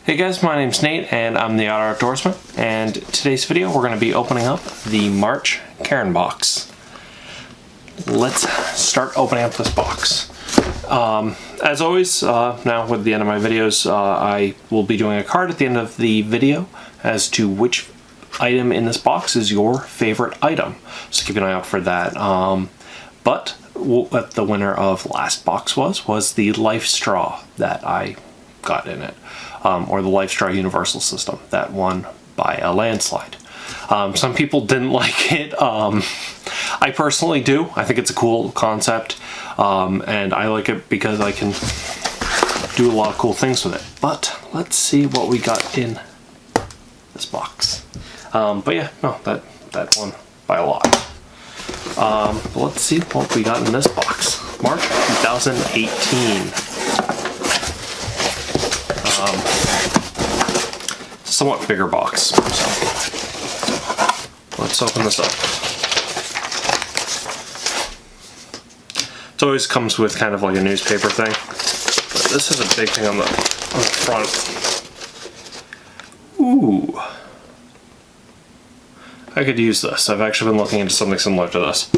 Hey guys, my name's Nate and I'm the Otter Outdoorsman, and today's video we're going to be opening up the March Cairn Box. Let's start opening up this box. As always, now with the end of my videos, I will be doing a card at the end of the video as to which item in this box is your favorite item. So keep an eye out for that. But what the winner of last box was the Life Straw that I got in it. Or the Life Straw Universal System. That won by a landslide. Some people didn't like it. I personally do. I think it's a cool concept. And I like it because I can do a lot of cool things with it. But let's see what we got in this box. But yeah, no, that won by a lot. But let's see what we got in this box. March 2018. Somewhat bigger box. So let's open this up. It always comes with kind of like a newspaper thing, but this is a big thing on the front. Ooh, I could use this. I've actually been looking into something similar to this.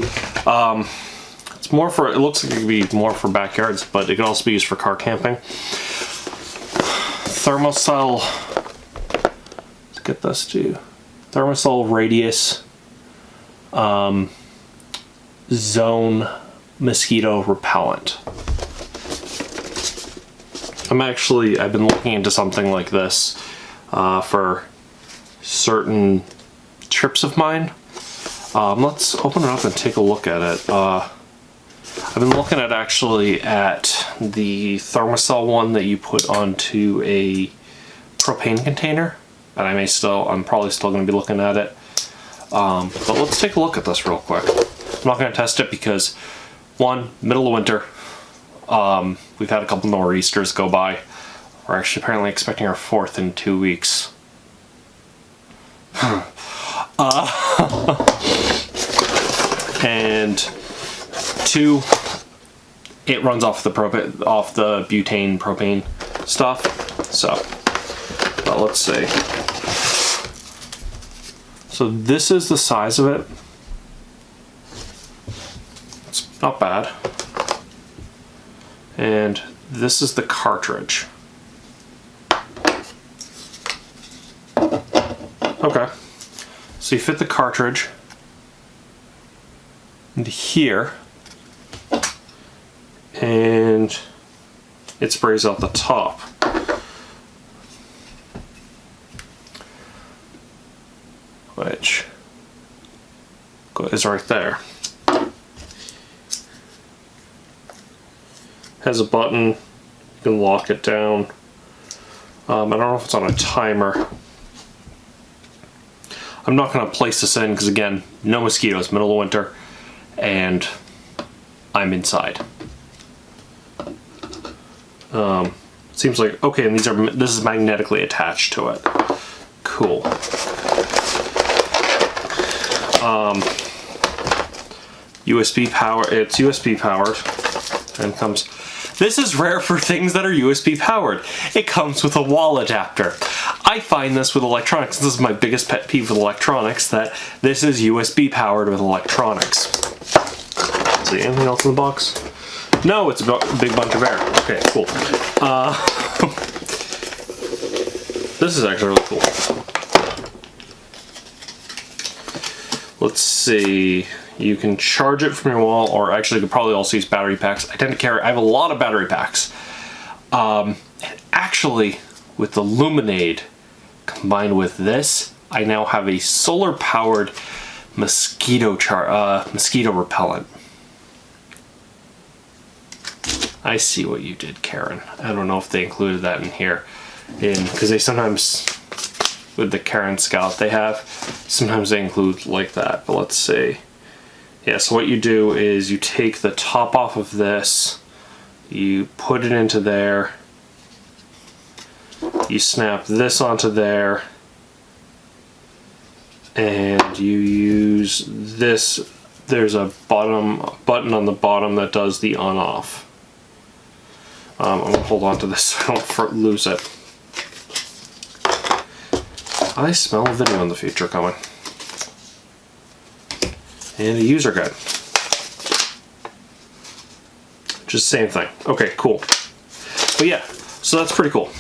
It's more for. It looks like it could be more for backyards, but it could also be used for car camping. Thermacell. Get this too. Thermacell Radius Zone Mosquito Repellent. I've been looking into something like this for certain trips of mine. Let's open it up and take a look at it. I've been looking at the Thermacell one that you put onto a propane container. And I'm probably still going to be looking at it. But let's take a look at this real quick. I'm not going to test it because, one, middle of winter. We've had a couple nor'easters go by. We're actually apparently expecting our fourth in 2 weeks. And two, it runs off the butane propane stuff. So, but let's see. So this is the size of it. It's not bad. And this is the cartridge. Okay. So you fit the cartridge into here, and it sprays out the top. Which is right there. Has a button, you can lock it down. I don't know if it's on a timer. I'm not going to place this in because, again, no mosquitoes, middle of winter, and I'm inside. Seems like, okay, and this is magnetically attached to it. Cool. USB power. It's USB powered, and comes. This is rare for things that are USB powered. It comes with a wall adapter. I find this with electronics. This is my biggest pet peeve with electronics, that this is USB powered with electronics. See anything else in the box? No, it's a big bunch of air. Okay, cool. This is actually really cool. Let's see. You can charge it from your wall, or actually you could probably also use battery packs. I have a lot of battery packs. Actually, with the Luminade combined with this, I now have a solar powered mosquito repellent. I see what you did, Karen. I don't know if they included that in here, because they sometimes, with the Cairn Scout sometimes they include like that, but let's see. Yeah, so what you do is you take the top off of this, you put it into there, you snap this onto there, and you use this. There's a button on the bottom that does the on-off. I'm going to hold on to this so I don't lose it. I smell a video in the future coming. And a user guide. Just same thing. Okay, cool. But yeah, so that's pretty cool.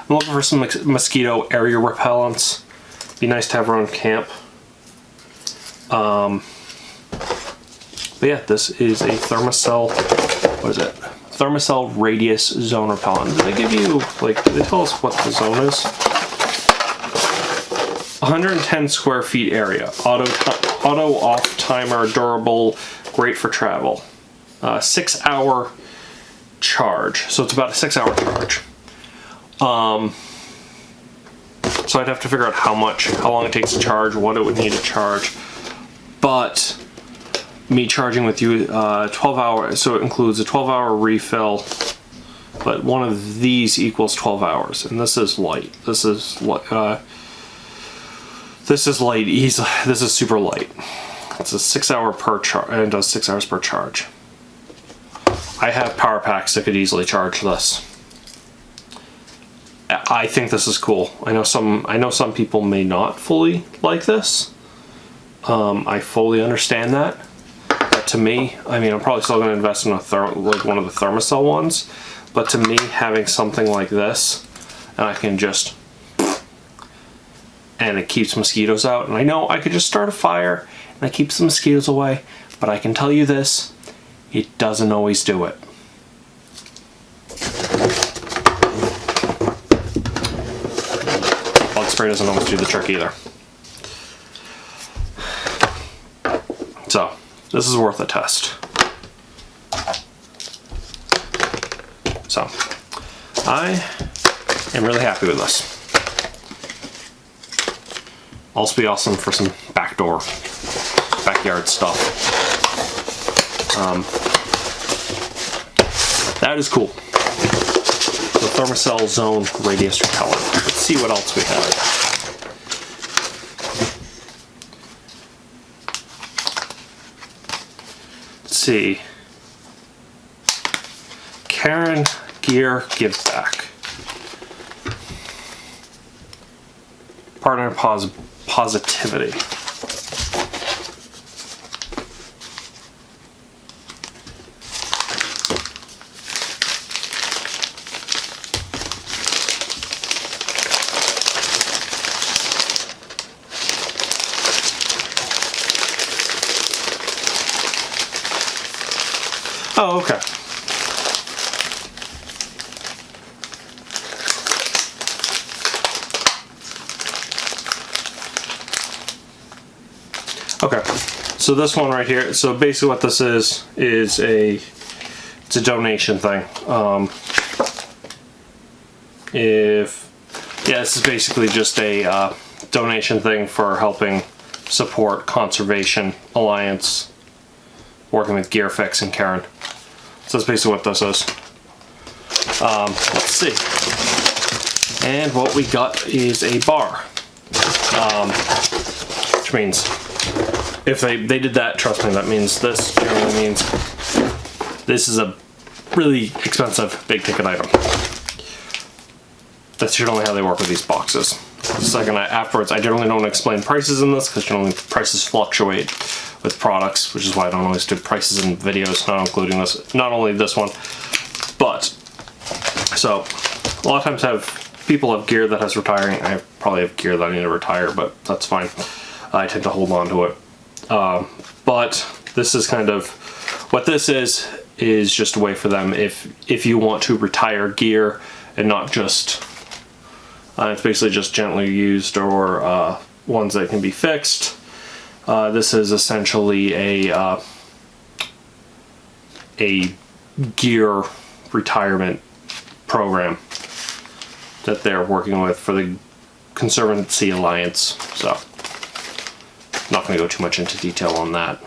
I'm looking for some mosquito area repellents. Be nice to have around camp. But yeah, this is a Thermacell, what is it? Thermacell Radius Zone Repellent. Do they give you, like, do they tell us what the zone is? 110 square feet area. Auto off timer, durable, great for travel. 6-hour charge. So it's about a 6-hour charge. So I'd have to figure out how long it takes to charge, what it would need to charge. But me charging with you 12 hours, so it includes a 12-hour refill, but one of these equals 12 hours, and this is light. This is light. This is super light. It's a 6-hour per charge, and it does 6 hours per charge. I have power packs that could easily charge this. I think this is cool. I know some people may not fully like this. I fully understand that. But to me, I mean, I'm probably still going to invest in like one of the Thermacell ones. But to me, having something like this, and I can just, and it keeps mosquitoes out. And I know I could just start a fire and it keeps the mosquitoes away. But I can tell you this, it doesn't always do it. Bug spray doesn't always do the trick either. So, this is worth a test. So, I am really happy with this. Also be awesome for some backyard stuff. That is cool. The Thermacell Zone Radius Repellent. Let's see what else we have. See, Cairn Gear Give Back. Partner positivity. Oh, okay. Okay, so this one right here, so basically what this is it's a donation thing. This is basically just a donation thing for helping support Conservation Alliance, working with Gear Fix and Cairn. So that's basically what this is. Let's see. And what we got is a bar. Which means, if they did that, trust me, that means this generally means this is a really expensive big ticket item. That's generally how they work with these boxes. Afterwards, I generally don't explain prices in this because generally prices fluctuate with products, which is why I don't always do prices in videos, not including this, not only this one, but, so, a lot of times people have gear that has retiring. I probably have gear that I need to retire, but that's fine. I tend to hold on to it. But this is kind of, what this is just a way for them, if you want to retire gear and not just, it's basically just gently used or ones that can be fixed. This is essentially a gear retirement program that they're working with for the Conservancy Alliance. So, not going to go too much into detail on that,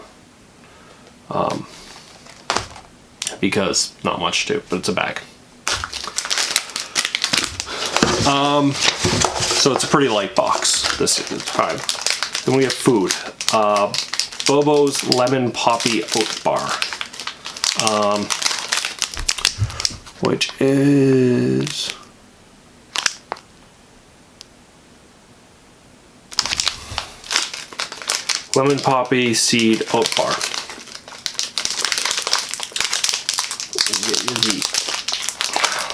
because not much to, but it's a bag. So it's a pretty light box. This is fine. Then we have food. Bobo's Lemon Poppy Oat Bar. Which is lemon poppy seed oat bar.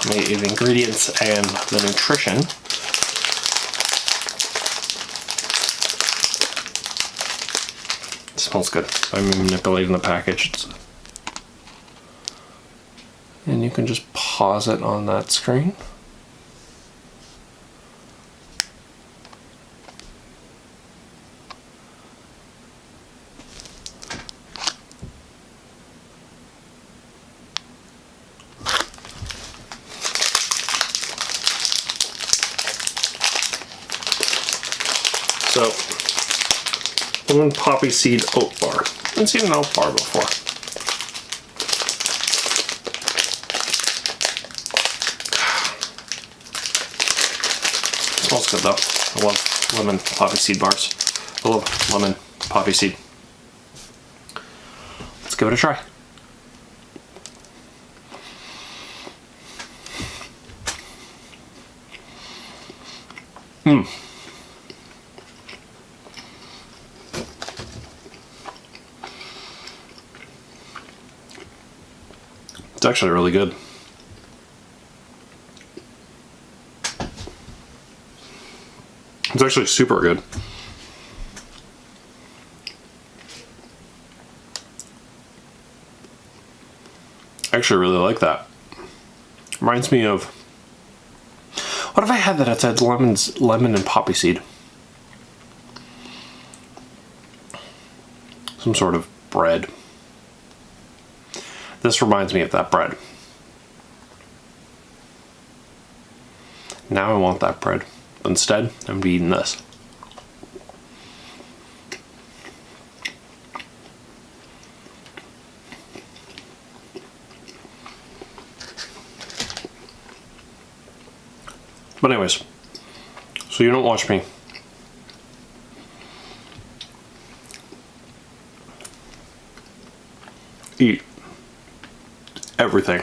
Get you the ingredients and the nutrition. It smells good. I'm manipulating the package. And you can just pause it on that screen. So, lemon poppy seed oat bar. I haven't seen an oat bar before. It smells good though. I love lemon poppy seed bars. I love lemon poppy seed. Let's give it a try. It's actually really good. It's actually super good. I actually really like that. Reminds me of, what if I had that outside lemon and poppy seed? Some sort of bread. This reminds me of that bread. Now I want that bread. Instead, I'm gonna be eating this. But anyways, so you don't watch me eat everything.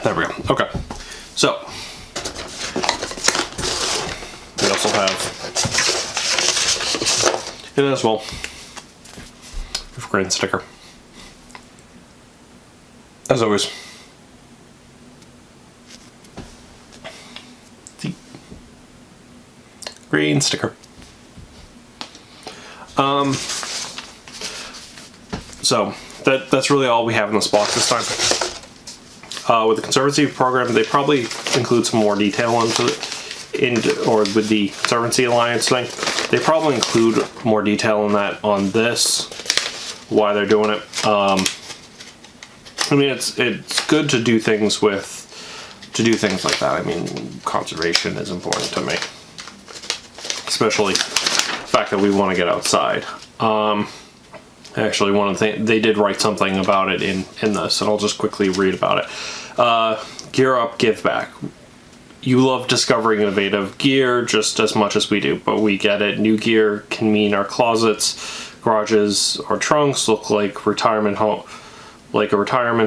There we go. Okay. So, we also have it as well. Grain sticker. As always. See? Green sticker. So that's really all we have in this box this time. With the Conservancy program, they probably include some more detail into it, or with the Conservancy Alliance thing, they probably include more detail in that on this, why they're doing it. I mean, it's good to do things like that. I mean, conservation is important to me, especially the fact that we want to get outside. Actually, one of the things, they did write something about it in this, and I'll just quickly read about it. Gear up, give back. You love discovering innovative gear just as much as we do, but we get it. New gear can mean our closets, garages, or trunks look like a retirement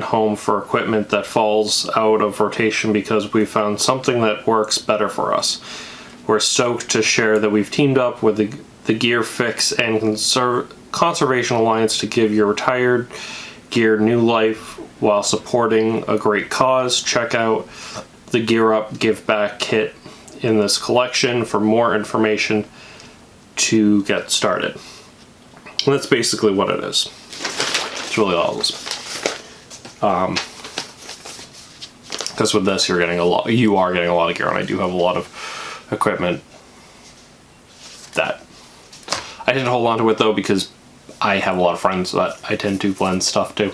home for equipment that falls out of rotation because we found something that works better for us. We're stoked to share that we've teamed up with the Gear Fix and Conservation Alliance to give your retired gear new life while supporting a great cause. Check out the Gear Up Give Back kit in this collection for more information to get started. And that's basically what it is. It's really all it is. Because with this, you are getting a lot of gear, and I do have a lot of equipment that I didn't hold on to it though, because I have a lot of friends that I tend to lend stuff to.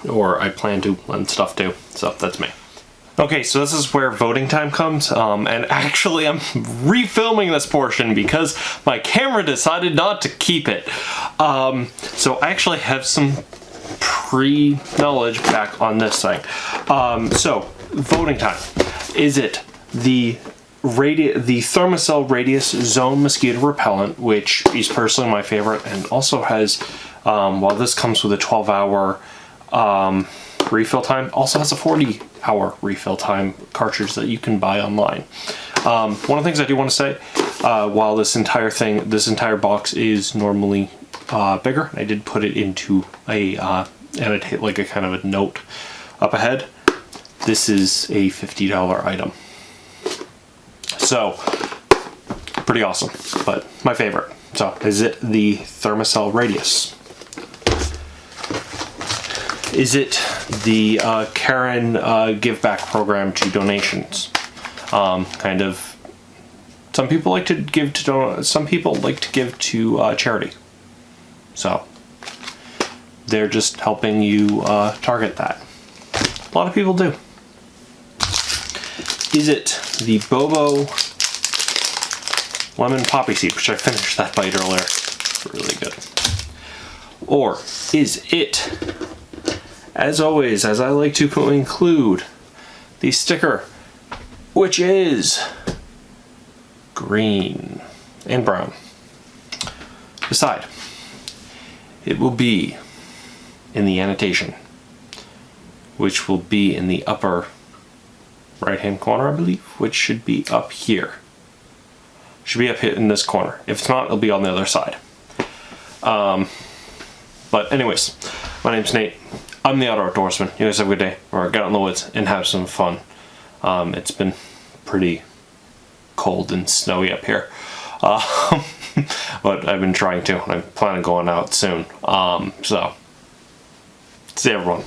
Or I plan to lend stuff to, so that's me. Okay, so this is where voting time comes, and actually I'm refilming this portion because my camera decided not to keep it. So I actually have some pre-knowledge back on this thing. So, voting time. Is it the Thermacell Radius Zone Mosquito Repellent, which is personally my favorite, and also has, well, this comes with a 12-hour refill time. Also has a 40-hour refill time cartridge that you can buy online. One of the things I do want to say, while this entire box is normally bigger, I did put it into a annotate, like a kind of a note up ahead. This is a $50 item. So, pretty awesome, but my favorite. So, is it the Thermacell Radius? Is it the Cairn Give Back program to donations? Kind of. Some people like to give to charity. So they're just helping you target that. A lot of people do. Is it the Bobo Lemon Poppy Seed, which I finished that bite earlier? Really good. Or is it, as always, as I like to include, the sticker, which is green and brown. Beside, it will be in the annotation, which will be in the upper right-hand corner, I believe, which should be up here. Should be up here in this corner. If it's not, it'll be on the other side. But anyways, my name's Nate. I'm the Outdoorsman. You guys have a good day, or get out in the woods and have some fun. It's been pretty cold and snowy up here. But I've been trying to, and I plan on going out soon. So, see everyone.